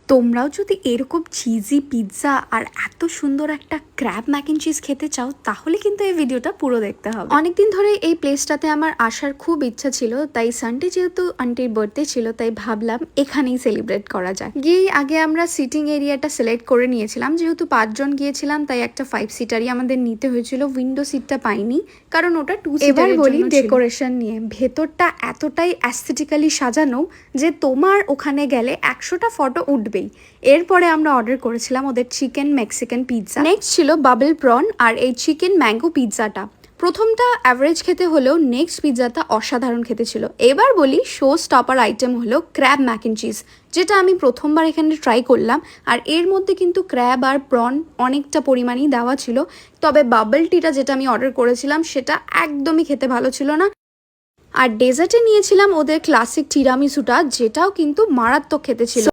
তোমরাও যদি এরকম চিজি পিৎজা আর এত সুন্দর একটা ক্র্যাব ম্যাক এন্ড চিজ খেতে চাও তাহলে কিন্তু এই ভিডিওটা পুরো দেখতে হবে। অনেকদিন ধরে এই প্লেসটাতে আমার আসার খুব ইচ্ছা ছিল, তাই সানডে যেহেতু আন্টির বার্থডে ছিল তাই ভাবলাম এখানেই সেলিব্রেট করা যায়। গিয়েই আগে আমরা সিটিং এরিয়াটা সিলেক্ট করে নিয়েছিলাম, যেহেতু 5 জন গিয়েছিলাম তাই একটা 5 সিটারই আমাদের নিতে হয়েছিল। উইন্ডো সিটটা পাইনি কারণ ওটা 2 সিটারের জন্য ছিল। এবার বলি ডেকোরেশন নিয়ে, ভেতরটা এতটাই অ্যাস্থেটিক্যালি সাজানো যে তোমার ওখানে গেলে 100টা ফটো উঠবে। এরপরে আমরা অর্ডার করেছিলাম ওদের চিকেন মেক্সিকান পিৎজা, নেক্সট ছিল বাবল প্রন আর এই চিকেন ম্যাঙ্গো পিৎজাটা। প্রথমটা অ্যাভারেজ খেতে হলেও নেক্সট পিৎজাটা অসাধারণ খেতে ছিল। এবার বলি শো স্টপার আইটেম হলো ক্র্যাব ম্যাক এন্ড চিজ, যেটা আমি প্রথমবার এখানে ট্রাই করলাম। আর এর মধ্যে কিন্তু ক্র্যাব আর প্রন অনেকটা পরিমাণেই দেওয়া ছিল, তবে বাবল টিটা যেটা আমি অর্ডার করেছিলাম সেটা একদমই খেতে ভালো ছিল না। আর ডেজার্টে নিয়েছিলাম ওদের ক্লাসিক টিরামিসুটা, যেটাও কিন্তু মারাত্মক খেতে ছিল।